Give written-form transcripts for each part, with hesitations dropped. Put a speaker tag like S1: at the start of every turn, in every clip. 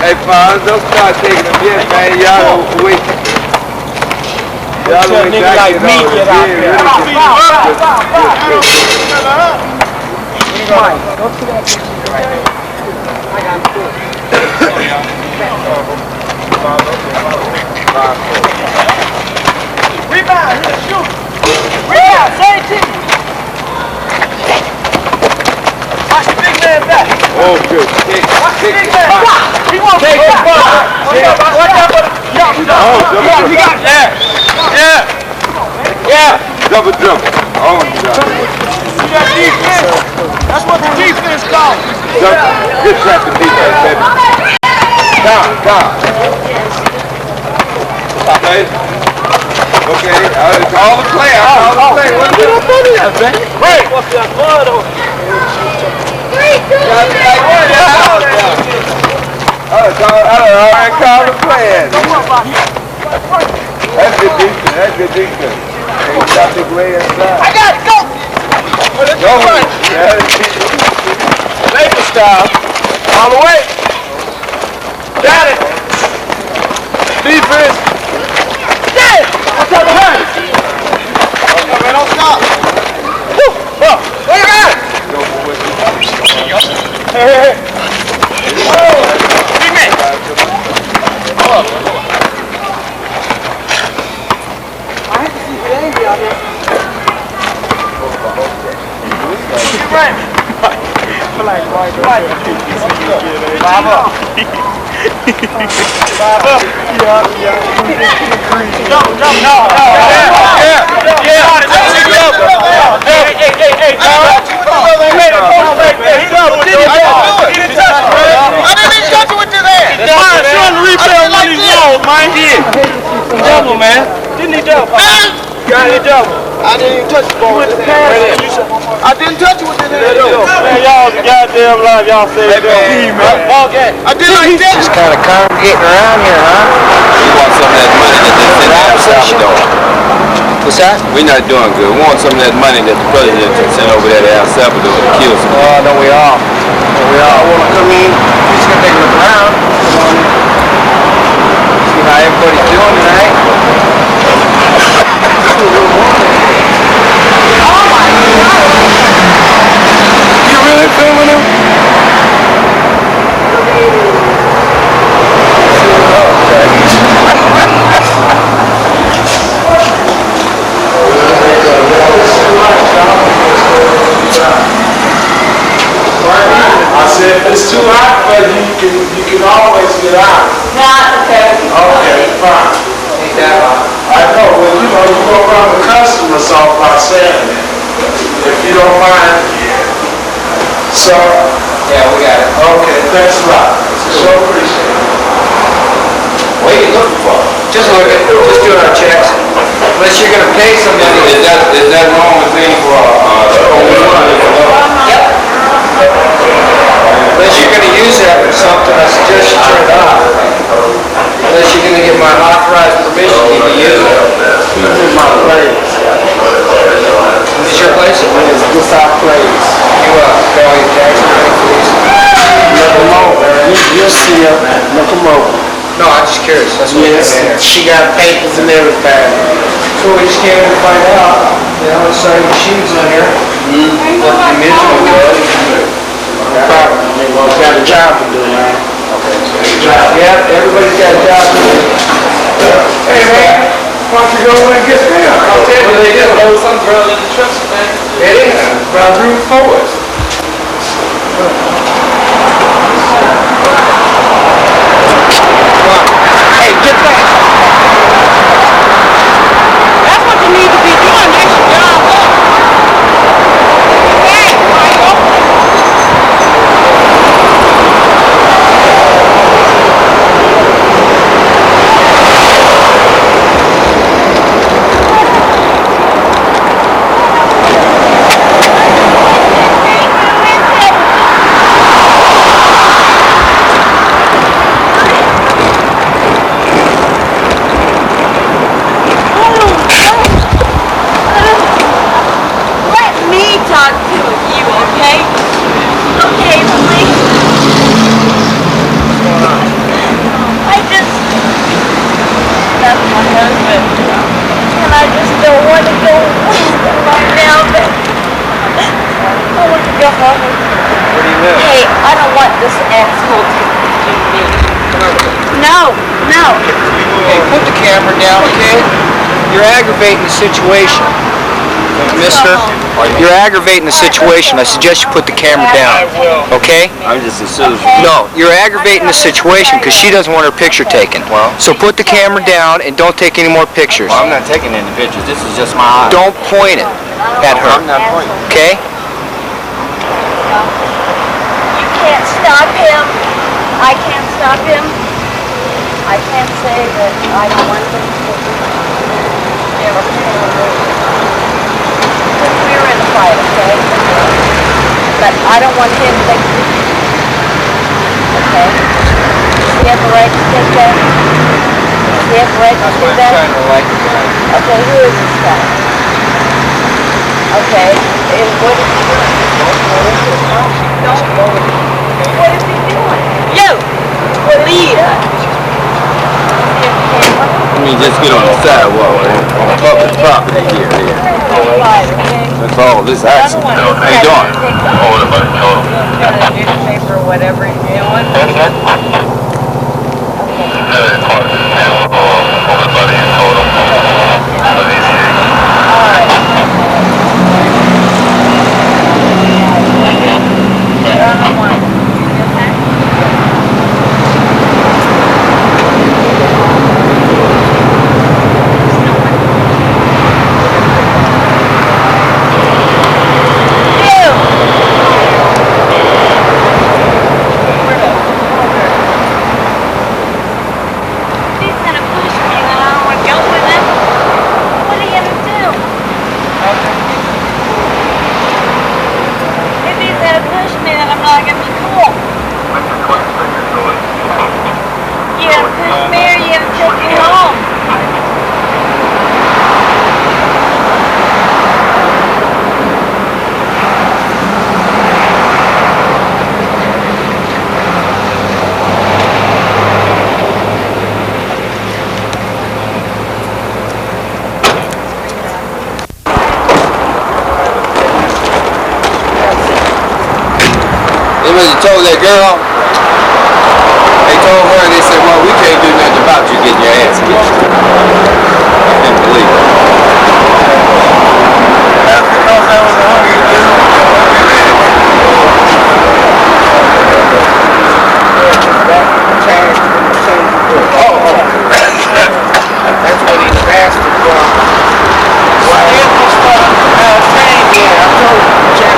S1: Hey, Fonz, don't start taking them yet, man. Y'all wait. Y'all wait till I get out here.
S2: Rebound, shoot. Rebound, same team. Watch the big man back.
S1: Oh, good.
S2: Watch the big man back. He wants to go back. Watch out for the...
S1: Yeah. Double jump. Oh, God.
S2: You got defense. That's what the defense calls.
S1: Good trap to defense, baby. Down. Okay, all the play. What's that?
S2: Wait. What's that blood on?
S1: I call the play. That's good defense. Hey, stop this way inside.
S2: I got it, go!
S1: Labor style. All the way.
S2: Got it.
S1: Defense.
S2: Get it! What's up behind? Okay, man, don't stop. Woo! Where you at? Hey. Big man. I had to see Jamie out here. Get right. Bob up. Double, man. Didn't he double? Got it double.
S3: I didn't even touch the ball with this hand. I didn't touch it with this hand.
S2: Man, y'all goddamn live. Y'all say it. Ball game.
S3: I did like that.
S4: Just kind of congregating around here, huh?
S1: We want some of that money that they sent out of Salvador.
S4: What's that?
S1: We're not doing good. We want some of that money that the president sent over there to El Salvador to kill some.
S4: Oh, no, we all. We all want to come in. We're just going to take a look around. See how everybody's doing tonight.
S1: You really filming him?
S5: I said, if it's too hot for you, you can always get out.
S6: No, it's okay.
S5: Okay, fine.
S4: Ain't that hot.
S5: I know, well, you know, you go run the customers off by saying that. If you don't mind. So,
S4: Yeah, we got it.
S5: okay, thanks a lot. So appreciate it.
S4: What are you looking for? Just looking. Just doing our checks. Unless you're going to pay somebody.
S1: Is that normal thing for
S4: Yep. Unless you're going to use that for something, I suggest you turn it off. Unless you're going to get my authorized permission, you can use just curious. That's what
S5: Yes, she got papers and everything.
S4: So we just came in to find out. You know, it's our machines in here. Nothing miserable good.
S5: No problem. Everyone's got a job to do, man.
S4: Yeah, everybody's got a job to do.
S5: Hey, man, why don't you go over and get them?
S4: I'll tell you what they do.
S1: Some girl in the truck, man.
S4: It is. Round room forward.
S2: Hey, get back. That's what you need to be doing. Get your job up. Hey, Michael. Let me talk to you, okay? Okay, please. I just left my husband, and I just don't want to go right now, but I want to go home.
S4: What do you mean?
S2: Hey, I don't want this asshole to do me. No, no.
S4: Hey, put the camera down, okay? You're aggravating the situation. Mister, you're aggravating the situation. I suggest you put the camera down, okay?
S1: I'm just a citizen.
S4: No, you're aggravating the situation because she doesn't want her picture taken.
S1: Well.
S4: So put the camera down and don't take any more pictures.
S1: Well, I'm not taking any pictures. This is just my eye.
S4: Don't point it at her,
S1: I'm not pointing.
S4: okay?
S2: You can't stop him. I can't stop him. I can't say that I don't want him to never we're in a fight, okay? But I don't want him to take it. Okay? Does he have the right to take that? Does he have the right to do that? Okay, who is this guy? Okay, and what is he doing? Don't go with him. What is he doing? You! Leah!
S1: Let me just get on the sidewalk, man. On public property here. That's all this accident. How you doing?
S2: Newspaper or whatever he's doing. He's gonna push me and I don't want to go with him. What are you gonna do? If he's gonna push me, then I'm not gonna be cool. You gonna push me or you gonna take me home?
S1: They must have told that girl. They told her, they said, well, we can't do nothing about you getting your ass kicked. I can't believe it.
S5: That's what he's asking for. Well, if it's for train, yeah, I told Jack.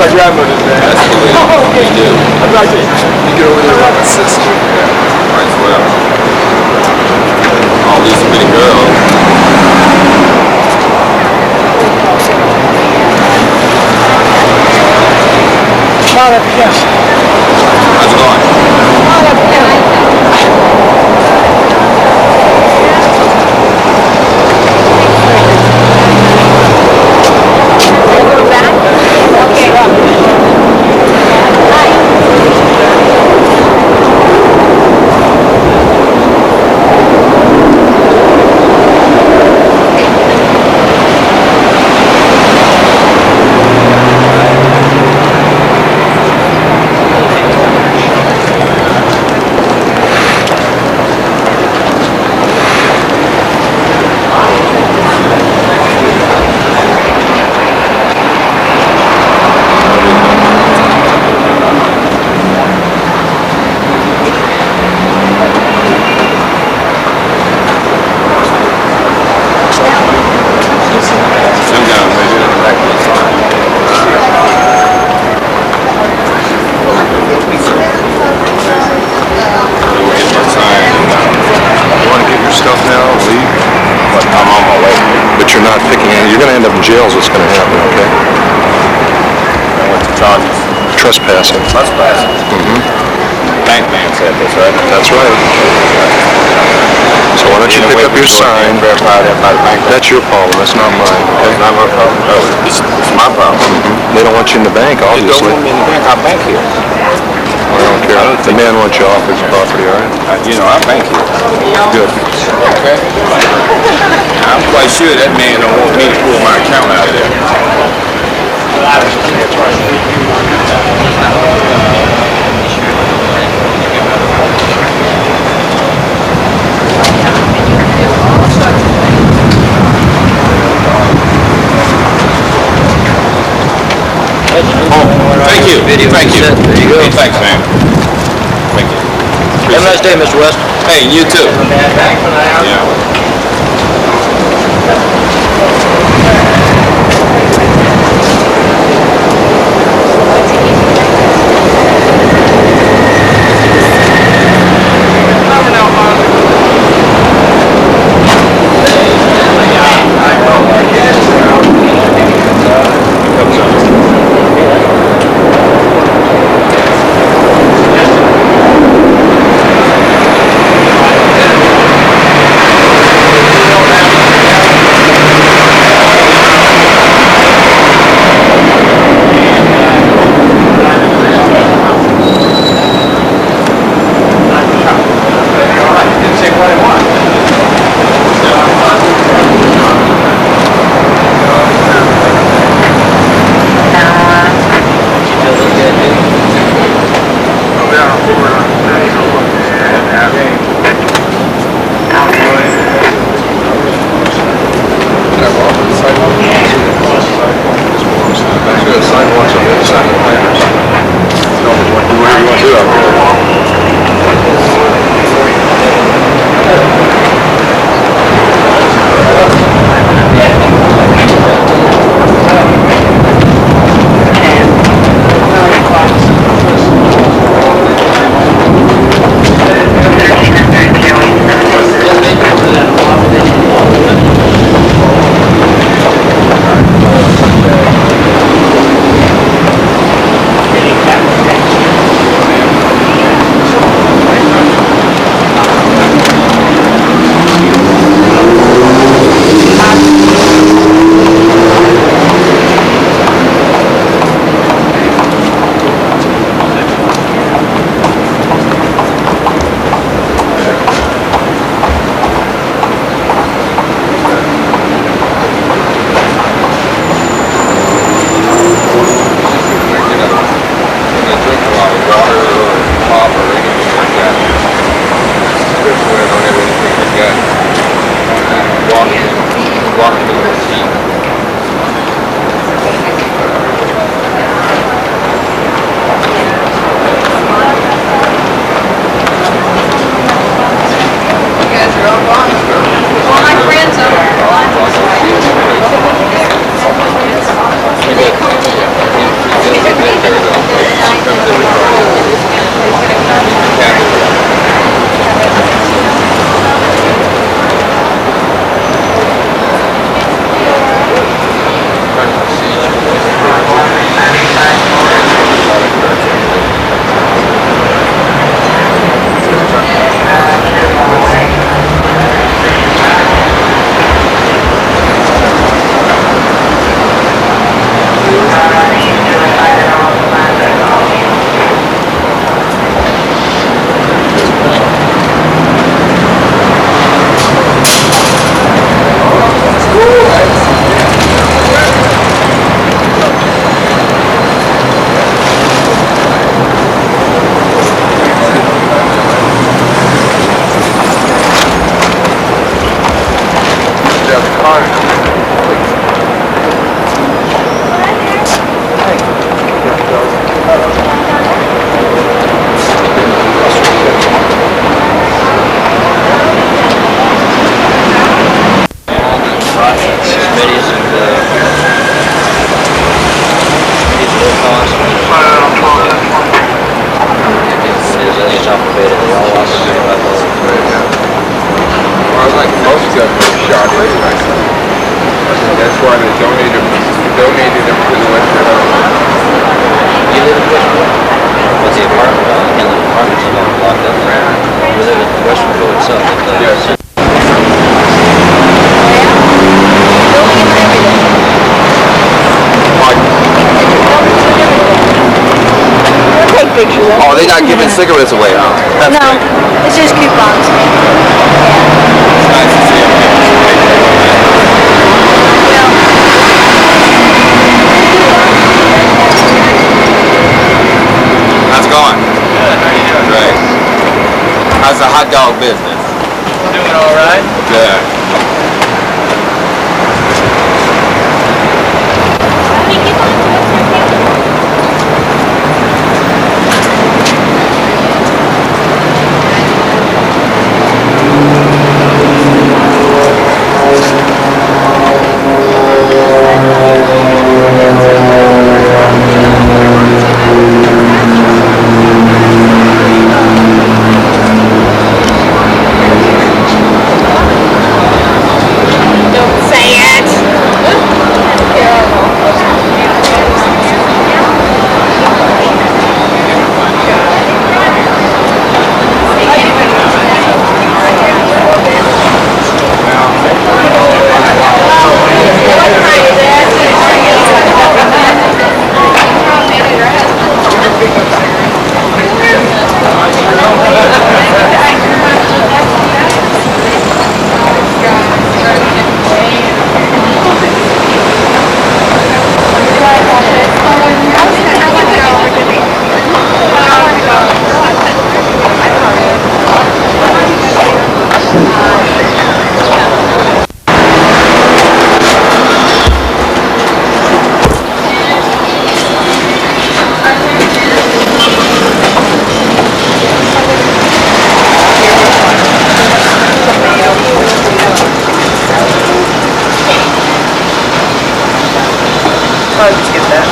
S3: my grandmother's, man.
S1: That's the way we do.
S3: I'd like to get over there with my sister.
S1: Might as well. All these pretty girls.
S2: How's it
S1: going?
S6: Jail's what's going to happen, okay?
S1: And what's the charges?
S6: Trespassing.
S1: Trespassing?
S6: Mm-hmm.
S1: Bank man said this, right?
S6: That's right. So why don't you pick up your sign? That's your problem, that's not mine, okay?
S1: It's not my problem? No, it's my problem.
S6: Mm-hmm. They don't want you in the bank,
S1: They
S6: obviously.
S1: don't want me in the bank. I bank here.
S6: I don't care. The man wants you off his property, all right?
S1: I bank here.
S6: Good.
S1: Okay? I'm quite sure that man don't want me to pull my account out of there. Thank you. Thank you. There you go. Hey, thanks, man. Thank you.
S4: Have a nice day, Mr. West.
S1: Hey, you too. Yeah.
S2: picture.
S1: Oh, they're not giving cigarettes away, huh? That's
S2: No,
S1: great.
S2: it's just coupons. Yeah.
S1: It's nice to see them giving us away.
S2: Well,
S1: How's it going? Good. How you doing? Great. How's the hot dog business?
S4: Doing all right?
S1: Good.
S3: I'll just get that.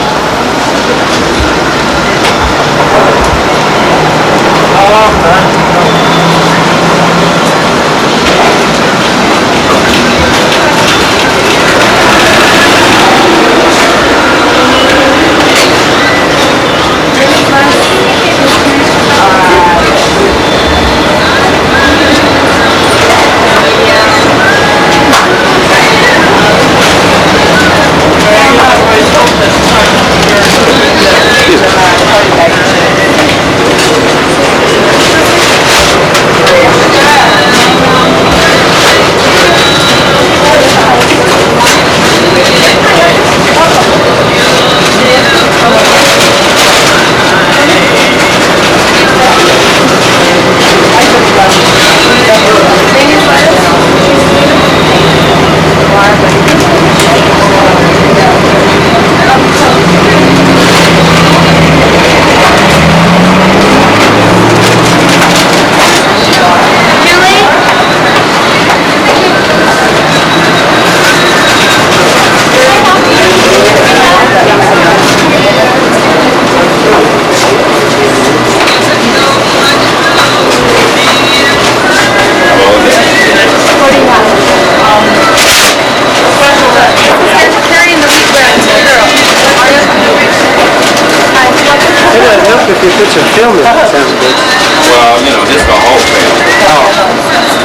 S4: If you put some film in it, sounds good.
S1: Well, you know, this is the whole thing.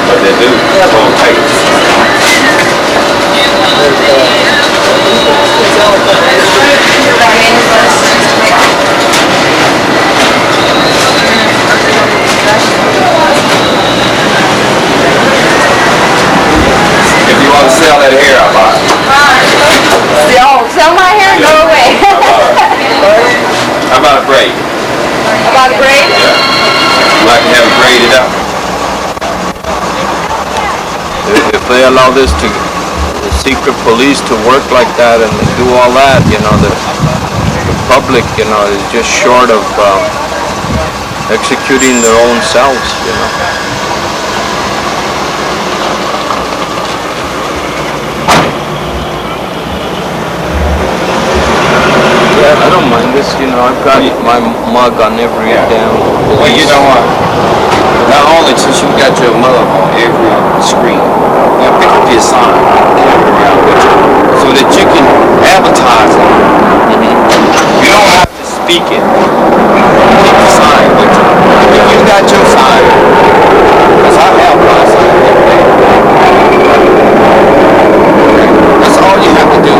S1: But they do whole tapes. If you want to sell that hair, I'll buy it.
S2: Sell my hair? No way.
S1: How about a braid?
S2: About a braid?
S1: I'd like to have it braided up.
S6: If they allow this to, the secret police to work like that and do all that, you know, the public, you know, is just short of executing their own selves, you know. Yeah, I don't mind this, you know, I've got my mug on every damn...
S1: Well, you know what? Not only since you got your mug on every screen, you pick up your sign around with you so that you can advertise it. You don't have to speak it. Keep the sign with you. If you got your sign, because I have my sign every day. That's all you have to do.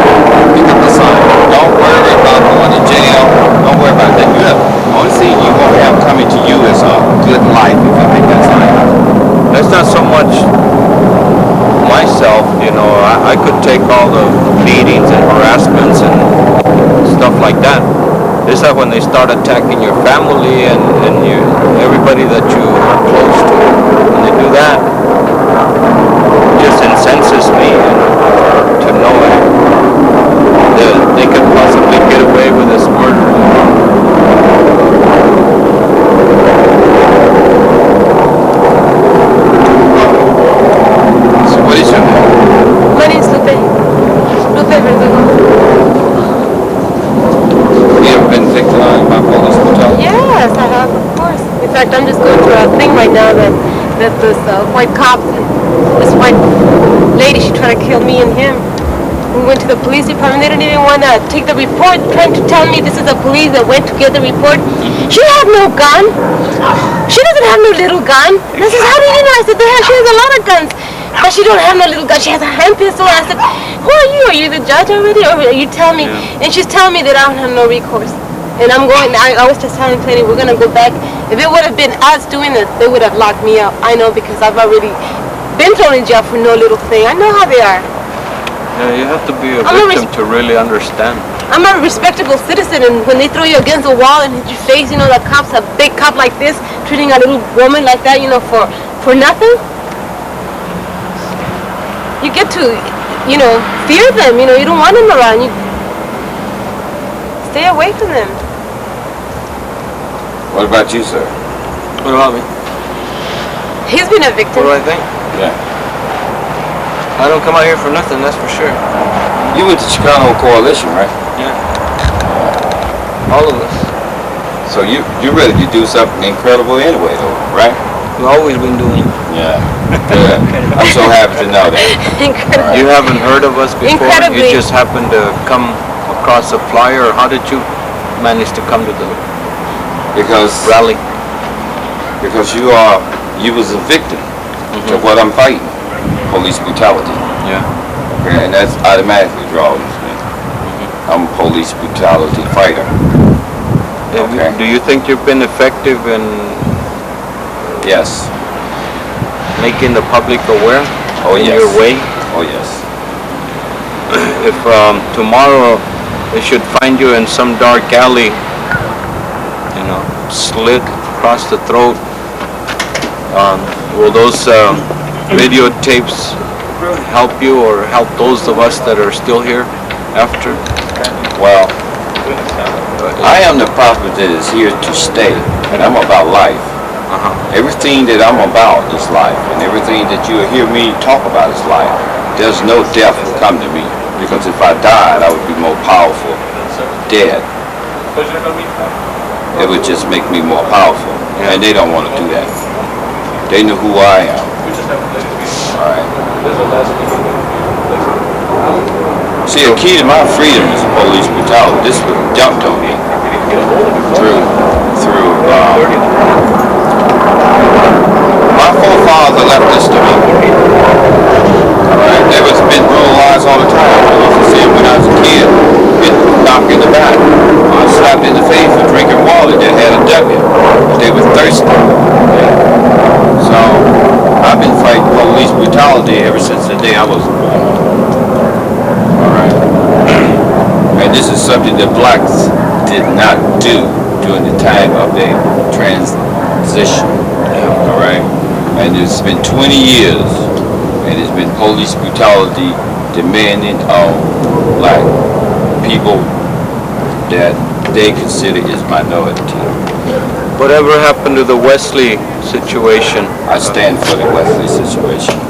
S1: Pick up the sign. Don't worry about going to jail. Don't worry about that. You have, honestly, you won't
S6: know, I could take all the beatings and harassments and stuff like that. It's that when they start attacking your family and everybody that you are close to, when they do that, it just incenses me to know that they could possibly get away with this murder.
S1: So what is your name?
S7: My name's Lupe. Lupe Verdugo.
S1: You ever been victimized by police brutality?
S7: Yes, I have, of course. In fact, I'm just going through a thing right now that this white cop, this white lady, she tried to kill me and him. We went to the police department. They didn't even want to take the report, trying to tell me this is the police that went to get the report. She had no gun. She doesn't have no little gun. This is how do you know? I said, she has a lot of guns. But she don't have no little gun. She has a hand pistol. I said, who are you? Are you the judge already? Or are you telling me? And she's telling me that I don't have no recourse. And I'm going, I was just telling Plenty, we're going to go back. If it would have been us doing it, they would have locked me up. I know, because I've already been thrown in jail for no little thing. I know how they are.
S6: Yeah, you have to be a victim to really understand.
S7: I'm a respectable citizen, and when they throw you against the wall and hit your face, you know, the cops, a big cop like this, treating a little woman like that, you know, for nothing. You get to, you know, fear them. You know, you don't want them around. You stay away from them.
S1: What about you, sir?
S6: What about me?
S7: He's been a victim.
S6: What do I think?
S1: Yeah.
S6: I don't come out here for nothing, that's for sure.
S1: You went to Chicano Coalition, right?
S6: Yeah. All of us.
S1: So you're ready to do something incredible anyway, though, right?
S6: We've always been doing it.
S1: Yeah. Good. I'm so happy to know that.
S7: Incredible.
S6: You haven't heard of us before?
S7: Incredibly.
S6: You just happened to come across a flyer, or how did you manage to come to the
S1: Because
S6: rally?
S1: Because you was a victim to what I'm fighting. Police brutality.
S6: Yeah.
S1: Okay, and that's automatically draws me. I'm a police brutality fighter. Okay.
S6: Do you think you've been effective in
S1: Yes.
S6: making the public aware in
S1: yes.
S6: your way?
S1: Oh yes.
S6: If tomorrow they should find you in some dark alley, you know, slit across the throat, will those videotapes help you or help those of us that are still here after?
S1: Well, I am the prophet that is here to stay, and I'm about life. Everything that I'm about is life, and everything that you hear me talk about is life. There's no death will come to me, because if I died, I would be more powerful dead. It would just make me more powerful, and they don't want to do that. They know who I am. All right. See, the key to my freedom is police brutality. This was dumped on me through my forefather left this to me. Alright, there was been brutalized all the time. I used to see him when I was a kid, get knocked in the back, slapped in the face for drinking water that had a W. They were thirsty. Okay? So, I've been fighting police brutality ever since the day I was born. Alright. And this is something that blacks did not do during the time of the transition. Alright? And it's been 20 years, and it's been police brutality demanding of black people that they consider is minority.
S6: Whatever happened to the Wesley situation?
S1: I stand for the Wesley situation.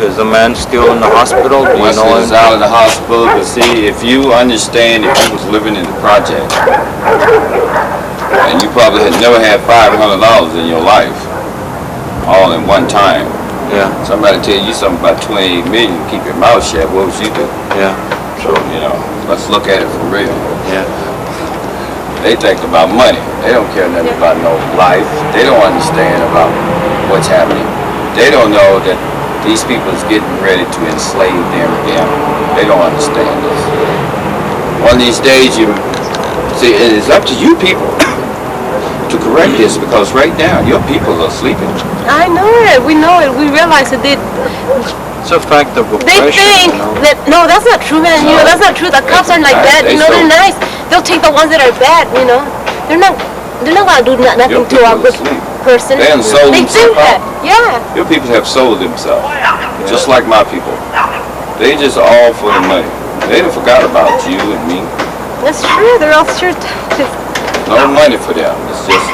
S6: Is the man still in the hospital? Do you
S1: Wesley
S6: know
S1: is
S6: him?
S1: out of the hospital, but see, if you understand if he was living in the project, and you probably had never had $500 in your life, all in one time.
S6: Yeah.
S1: Somebody tell you something about 28 million, keep your mouth shut, what would you do?
S6: Yeah.
S1: So, you know, let's look at it for real.
S6: Yeah.
S1: They think about money. They don't care nothing about no life. They don't understand about what's happening. They don't know that these people is getting ready to enslave them again. They don't understand this. One of these days, you see, it is up to you people to correct this, because right now your people are sleeping.
S7: I know it. We know it. We realize that
S6: It's a fact of
S7: They
S6: oppression,
S7: think
S6: you know.
S7: that, no, that's not true, man. You know, that's not true. The cops aren't like that.
S1: They
S7: You know, they're
S1: so-
S7: nice. They'll take the ones that are bad, you know. They're not gonna do nothing
S1: Your
S7: to a
S1: people
S7: good
S1: asleep.
S7: person.
S1: They done sold
S7: They
S1: themselves
S7: think that.
S1: out.
S7: Yeah.
S1: Your people have sold themselves, just like my people. They just all for the money. They done forgot about you and me.
S7: That's true. They're all sure just
S1: No money for them. It's just,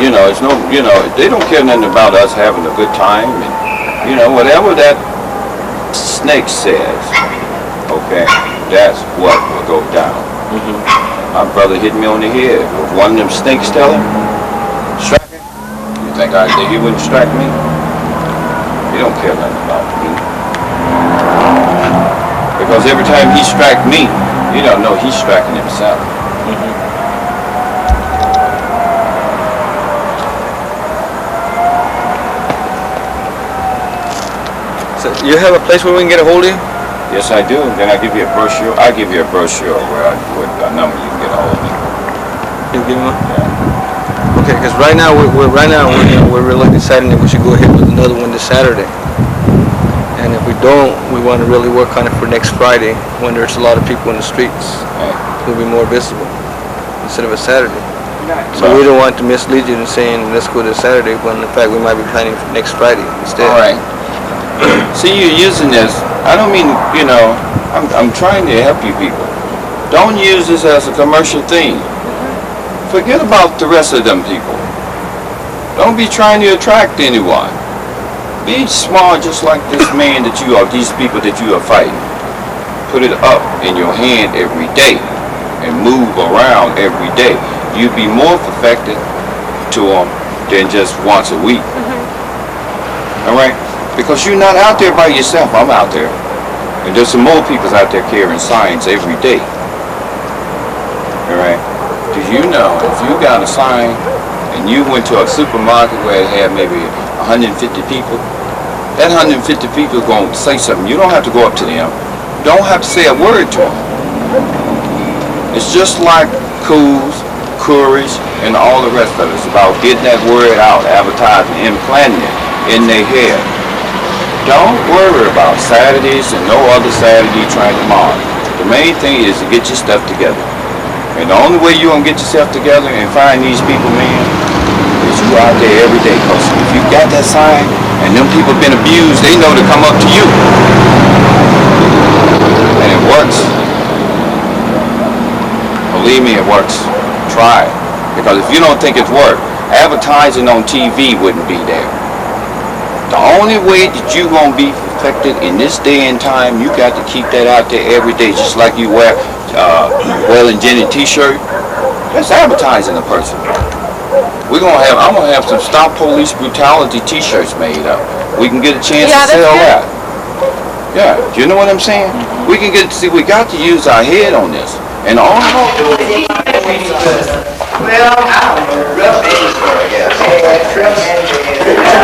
S1: you know, it's no, you know, they don't care nothing about us having a good time and, you know, whatever that snake says, okay, that's what will go down. My brother hit me on the head. If one of them snakes tell him, strike him, you think he wouldn't strike me? He don't care nothing about me. Because every time he strike me, he don't know he's striking himself.
S4: So you have a place where we can get a hold of you?
S1: Yes, I do. Then I give you a brochure. I give you a brochure with a number you can get a hold of me.
S4: You give me one? Okay, because right now we're really deciding if we should go ahead with another one this Saturday. And if we don't, we want to really work on it for next Friday when there's a lot of people in the streets. We'll be more visible instead of a Saturday. So we don't want to mislead you in saying let's go this Saturday when in fact we might be planning for next Friday instead.
S1: All right. See, you're using this. I don't mean, you know, I'm trying to help you people. Don't use this as a commercial thing. Forget about the rest of them people. Don't be trying to attract anyone. Be smart just like this man that you are, these people that you are fighting. Put it up in your hand every day and move around every day. You'd be more perfected to them than just once a week. All right? Because you're not out there by yourself. I'm out there. And there's some more people out there carrying signs every day. All right? Do you know if you got a sign and you went to a supermarket where it had maybe 150 people, that 150 people are going to say something. You don't have to go up to them. You don't have to say a word to them. It's just like Coos, Courage, and all the rest of it. It's about getting that word out, advertising, implanting it in their head. Don't worry about Saturdays and no other Saturday trying to mark. The main thing is to get your stuff together. And the only way you're going to get yourself together and find these people, man, is you out there every day. Because if you got that sign and them people been abused, they know to come up to you. And it works. Believe me, it works. Try it. Because if you don't think it works, advertising on TV wouldn't be there. The only way that you're going to be perfected in this day and time, you got to keep that out there every day. Just like you wear Well and Jenny t-shirt. That's advertising a person. I'm gonna have some Stop Police Brutality t-shirts made up. We can get a chance to sell that. Yeah, do you know what I'm saying? We can get, see, we got to use our head on this. And all
S8: Well, I don't know, rough edges, I guess. Rough edges.